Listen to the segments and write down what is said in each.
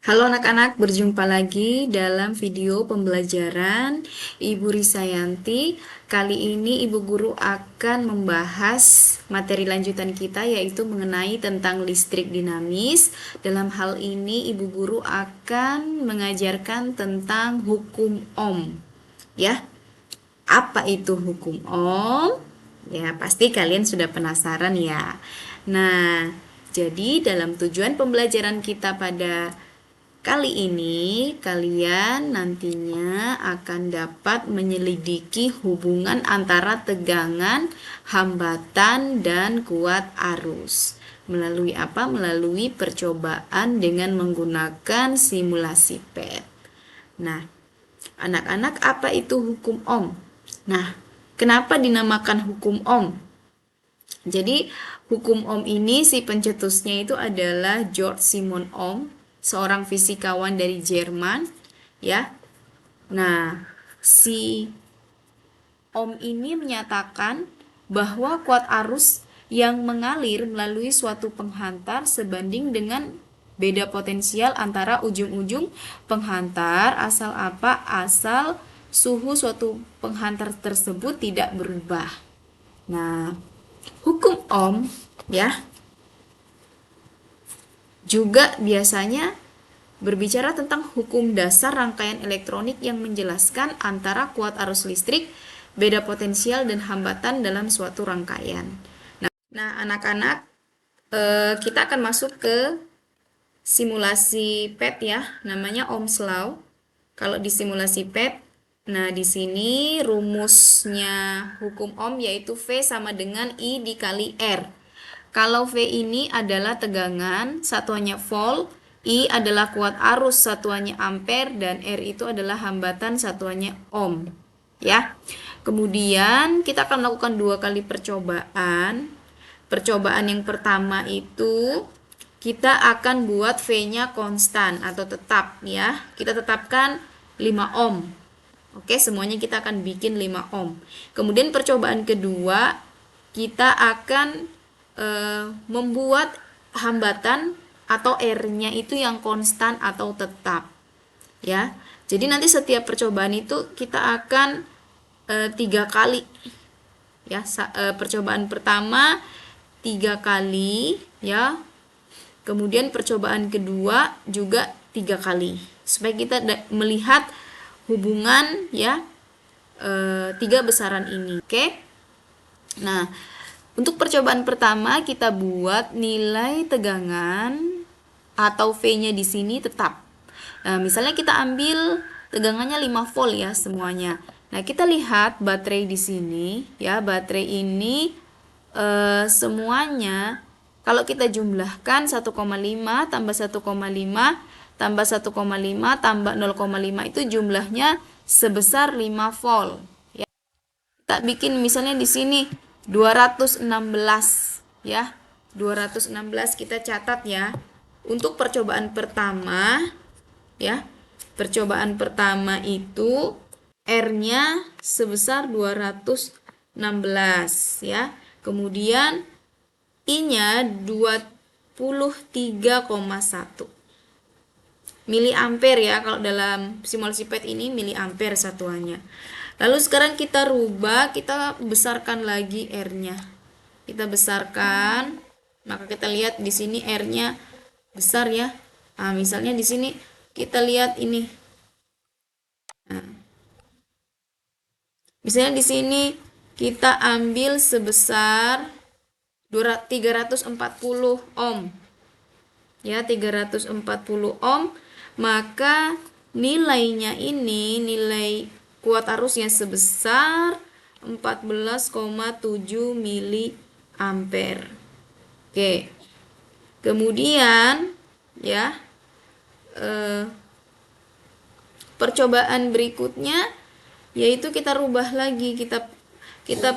Halo anak-anak, berjumpa lagi dalam video pembelajaran Ibu Risayanti. Kali ini Ibu Guru akan membahas materi lanjutan kita yaitu mengenai tentang listrik dinamis. Dalam hal ini Ibu Guru akan mengajarkan tentang hukum Ohm. Ya, apa itu hukum Ohm? Ya, pasti kalian sudah penasaran ya. Nah, jadi dalam tujuan pembelajaran kita pada kali ini, kalian nantinya akan dapat menyelidiki hubungan antara tegangan, hambatan, dan kuat arus. Melalui apa? Melalui percobaan dengan menggunakan simulasi PET. Nah, anak-anak, apa itu hukum Ohm? Nah, kenapa dinamakan hukum Ohm? Jadi, hukum Ohm ini si pencetusnya itu adalah George Simon Ohm, seorang fisikawan dari Jerman, ya. Nah, si Ohm ini menyatakan bahwa kuat arus yang mengalir melalui suatu penghantar sebanding dengan beda potensial antara ujung-ujung penghantar asal apa? Asal suhu suatu penghantar tersebut tidak berubah. Nah, hukum Ohm ya juga biasanya berbicara tentang hukum dasar rangkaian elektronik yang menjelaskan antara kuat arus listrik, beda potensial dan hambatan dalam suatu rangkaian. Nah, anak-anak, kita akan masuk ke simulasi PET ya, namanya Ohm's Law. Kalau di simulasi PET, nah di sini rumusnya hukum Ohm yaitu V sama dengan I dikali R. Kalau V ini adalah tegangan, satuannya volt, I adalah kuat arus, satuannya ampere, dan R itu adalah hambatan, satuannya ohm. Ya. Kemudian kita akan melakukan 2 kali percobaan. Percobaan yang pertama itu kita akan buat V-nya konstan atau tetap ya. Kita tetapkan 5 ohm. Oke, semuanya kita akan bikin 5 ohm. Kemudian percobaan kedua kita akan membuat hambatan atau R-nya itu yang konstan atau tetap ya. Jadi nanti setiap percobaan itu kita akan 3 kali ya. Percobaan pertama 3 kali ya, kemudian percobaan kedua juga 3 kali supaya kita melihat hubungan ya 3 besaran ini. Oke. Nah, untuk percobaan pertama kita buat nilai tegangan atau V-nya di sini tetap. Nah, misalnya kita ambil tegangannya 5 volt ya semuanya. Nah, kita lihat baterai di sini ya, baterai ini semuanya kalau kita jumlahkan 1,5 tambah 1,5 tambah 1,5 tambah 0,5 itu jumlahnya sebesar 5 volt. Ya. Kita bikin misalnya di sini 216 ya. 216 kita catat ya. Untuk percobaan pertama ya. Percobaan pertama itu R-nya sebesar 216 ya. Kemudian I-nya 23,1 miliampere ya. Kalau dalam simulasi PET ini miliampere satuannya. Lalu sekarang kita rubah, kita besarkan lagi R-nya. Kita besarkan, maka kita lihat di sini R-nya besar ya. Nah, misalnya di sini kita lihat ini. Nah, misalnya di sini kita ambil sebesar 340 ohm. Ya, 340 ohm, maka nilainya ini nilai kuat arusnya sebesar 14,7 miliampere. Oke. Kemudian ya percobaan berikutnya yaitu kita rubah lagi, kita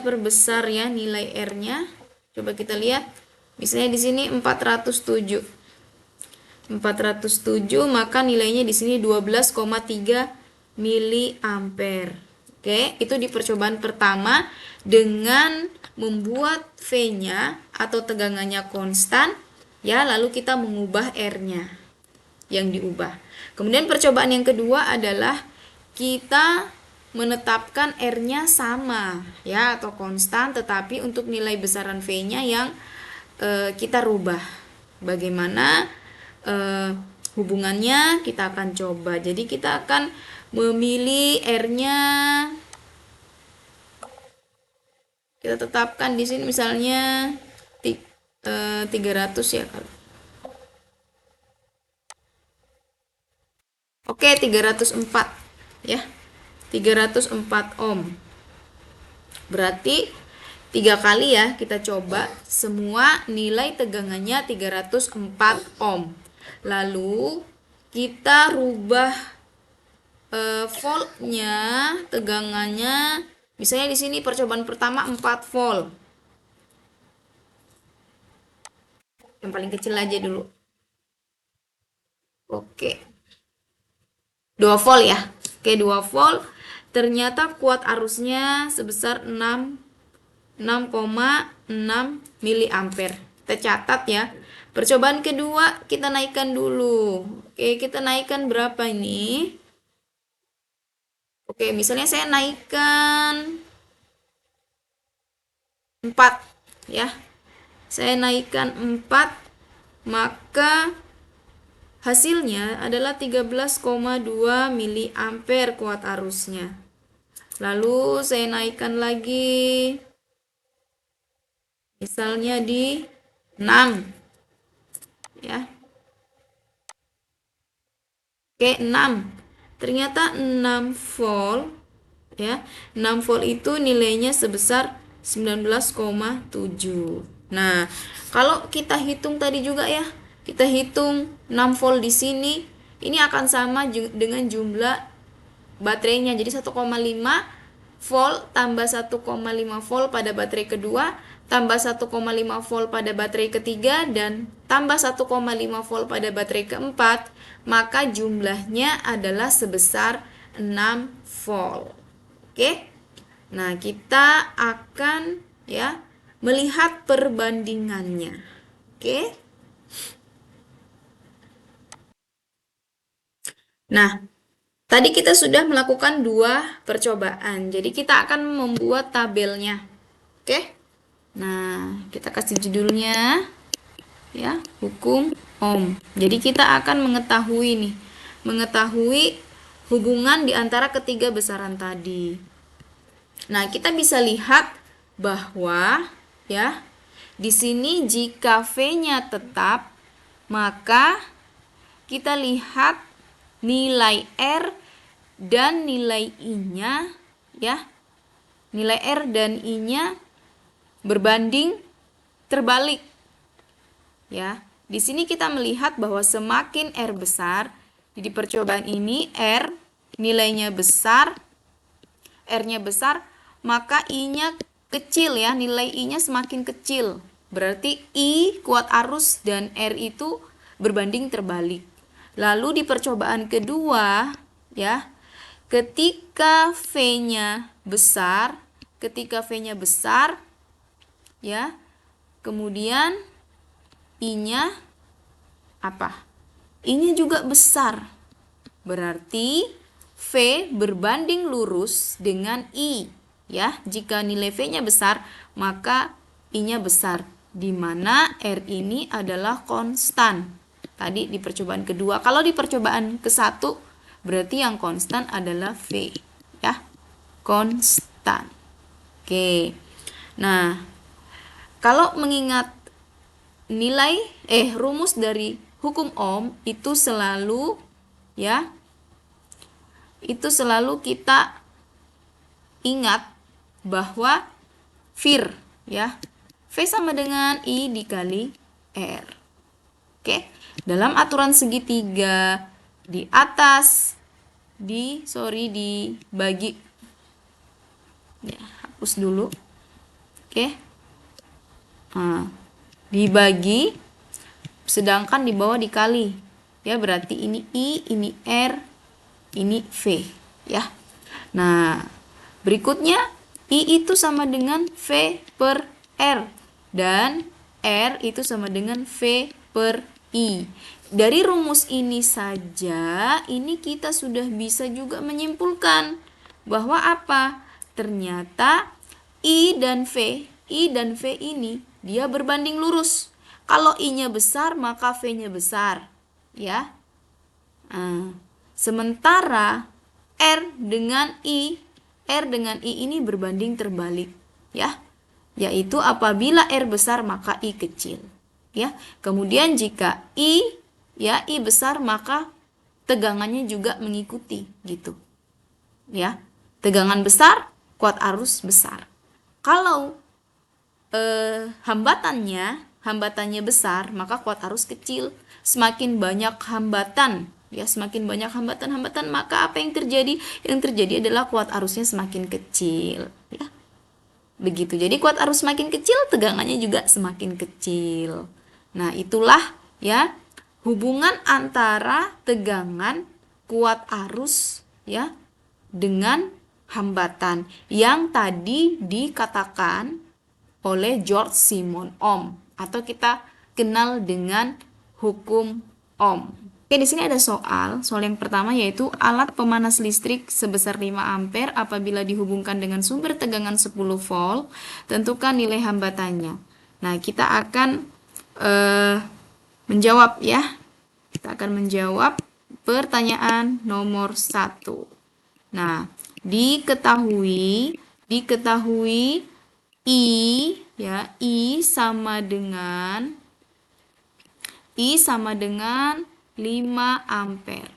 perbesar ya nilai R-nya. Coba kita lihat. Misalnya di sini 407. 407 maka nilainya di sini 12,3 miliampere. Oke, itu di percobaan pertama dengan membuat V-nya atau tegangannya konstan ya, lalu kita mengubah R-nya. yang diubah. Kemudian percobaan yang kedua adalah kita menetapkan R-nya sama ya atau konstan, tetapi untuk nilai besaran V-nya yang kita rubah. Bagaimana hubungannya kita akan coba. Jadi kita akan memilih R-nya, kita tetapkan di sini misalnya 300 ya kalau. Oke, 304 ya. 304 ohm. Berarti 3 kali ya kita coba, semua nilai tegangannya 304 ohm. Lalu kita rubah voltnya, tegangannya. Misalnya di sini percobaan pertama 4 volt. Yang paling kecil aja dulu. Oke. 2 volt ya. Oke, 2 volt. Ternyata kuat arusnya sebesar 6,6 miliampere. Kita catat ya. Percobaan kedua kita naikkan dulu. Oke, kita naikkan berapa ini? Oke, misalnya saya naikkan 4 ya. Saya naikkan 4, maka hasilnya adalah 13,2 miliampere kuat arusnya. Lalu saya naikkan lagi, misalnya di 6 ya. Oke, 6. Ternyata 6 volt ya. 6 volt itu nilainya sebesar 19,7. Nah, kalau kita hitung tadi juga ya, kita hitung 6 volt di sini, ini akan sama dengan jumlah baterainya. Jadi 1,5 volt tambah 1,5 volt pada baterai kedua, tambah 1,5 volt pada baterai ketiga, dan tambah 1,5 volt pada baterai keempat, maka jumlahnya adalah sebesar 6 volt. Oke. Nah, kita akan ya melihat perbandingannya. Oke. Nah, tadi kita sudah melakukan 2 percobaan. Jadi kita akan membuat tabelnya. Oke. Nah, kita kasih judulnya ya, hukum Ohm. Jadi kita akan mengetahui hubungan di antara ketiga besaran tadi. Nah, kita bisa lihat bahwa ya, di sini jika V-nya tetap, maka kita lihat nilai R dan nilai I-nya ya. Nilai R dan I-nya berbanding terbalik. Ya. Di sini kita melihat bahwa semakin R besar, di percobaan ini R nilainya besar, R-nya besar, maka I-nya kecil ya, nilai I-nya semakin kecil. Berarti I kuat arus dan R itu berbanding terbalik. Lalu di percobaan kedua ya, ketika V-nya besar ya, kemudian I-nya apa? I-nya juga besar. Berarti V berbanding lurus dengan I ya. Jika nilai V-nya besar, maka I-nya besar, di mana R ini adalah konstan. Tadi di percobaan kedua. Kalau di percobaan ke-1 berarti yang konstan adalah V ya. Konstan. Oke. Nah, kalau mengingat rumus dari hukum Ohm itu selalu ya, itu selalu kita ingat bahwa VIR ya. V sama dengan I dikali R. Oke. Dalam aturan segitiga di atas dibagi ya, hapus dulu. Oke. Nah, dibagi, sedangkan di bawah dikali ya, berarti ini I, ini R, ini V ya. Nah, berikutnya I itu sama dengan V per R dan R itu sama dengan V per I. Dari rumus ini saja, ini kita sudah bisa juga menyimpulkan bahwa apa? Ternyata I dan V ini dia berbanding lurus. Kalau I-nya besar, maka V-nya besar, ya. Nah, sementara R dengan I ini berbanding terbalik, ya. Yaitu apabila R besar maka I kecil, ya. Kemudian jika I besar maka tegangannya juga mengikuti, gitu. Ya. Tegangan besar, kuat arus besar. Kalau hambatannya besar, maka kuat arus kecil. Semakin banyak hambatan, maka apa yang terjadi? Yang terjadi adalah kuat arusnya semakin kecil, ya. Begitu. Jadi kuat arus semakin kecil, tegangannya juga semakin kecil. Nah, itulah ya hubungan antara tegangan, kuat arus, ya, dengan hambatan yang tadi dikatakan oleh George Simon Ohm atau kita kenal dengan hukum Ohm. Oke, di sini ada soal yang pertama yaitu alat pemanas listrik sebesar 5 ampere apabila dihubungkan dengan sumber tegangan 10 volt, tentukan nilai hambatannya. Nah, kita akan menjawab ya. Kita akan menjawab pertanyaan nomor 1. Nah, diketahui I sama dengan 5 ampere.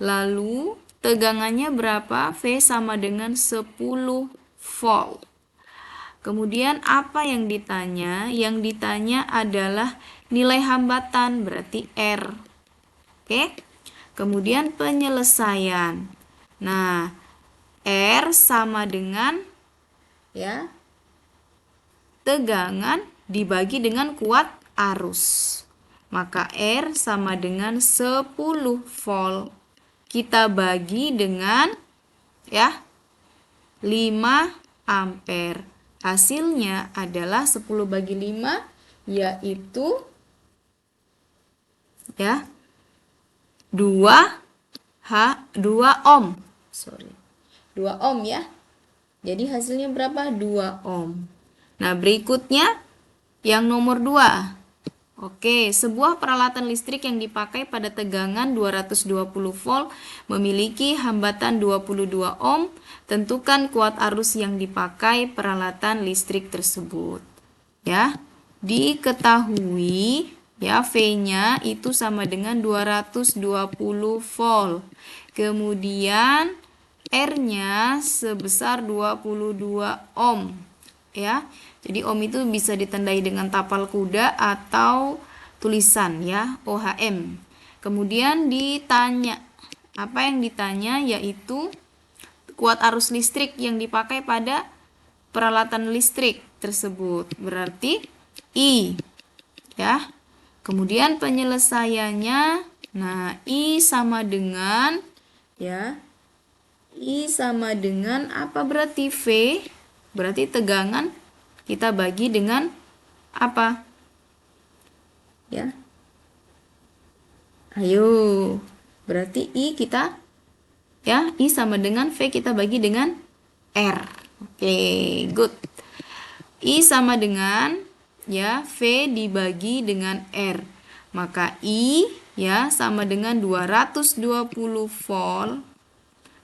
Lalu tegangannya berapa? V sama dengan 10 volt. Kemudian apa yang ditanya? Yang ditanya adalah nilai hambatan, berarti R. Oke. Kemudian penyelesaian. Nah, R sama dengan ya tegangan dibagi dengan kuat arus. Maka R sama dengan 10 volt. Kita bagi dengan ya 5 ampere. Hasilnya adalah 10 bagi 5 yaitu ya 2 ohm. 2 ohm ya. Jadi hasilnya berapa? 2 ohm. Nah, berikutnya yang nomor 2. Oke, sebuah peralatan listrik yang dipakai pada tegangan 220 volt memiliki hambatan 22 ohm. Tentukan kuat arus yang dipakai peralatan listrik tersebut. Ya, diketahui ya V-nya itu sama dengan 220 volt. Kemudian R-nya sebesar 22 ohm. Ya. Jadi ohm itu bisa ditandai dengan tapal kuda atau tulisan ya, OHM. Kemudian ditanya, apa yang ditanya yaitu kuat arus listrik yang dipakai pada peralatan listrik tersebut. Berarti I ya. Kemudian penyelesaiannya, nah I sama dengan ya. I sama dengan apa berarti V? Berarti tegangan kita bagi dengan apa? Ya. Ayo. Berarti I kita ya, I sama dengan V kita bagi dengan R. Oke, good. I sama dengan ya V dibagi dengan R. Maka I ya sama dengan 220 volt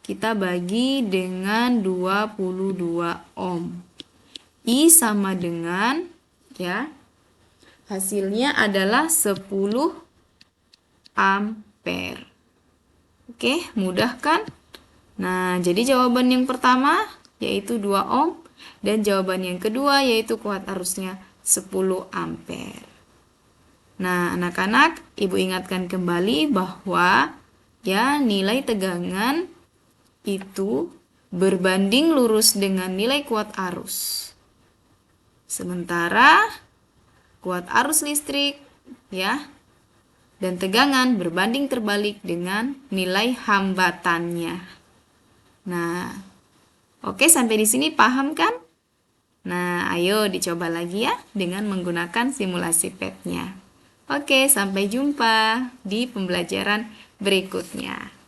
kita bagi dengan 22 ohm. I sama dengan ya hasilnya adalah 10 ampere. Oke, mudah kan? Nah, jadi jawaban yang pertama yaitu 2 ohm dan jawaban yang kedua yaitu kuat arusnya 10 ampere. Nah, anak-anak, Ibu ingatkan kembali bahwa ya nilai tegangan itu berbanding lurus dengan nilai kuat arus. Sementara kuat arus listrik ya dan tegangan berbanding terbalik dengan nilai hambatannya. Nah, oke, sampai di sini paham kan? Nah, ayo dicoba lagi ya dengan menggunakan simulasi PET-nya. Oke, sampai jumpa di pembelajaran berikutnya.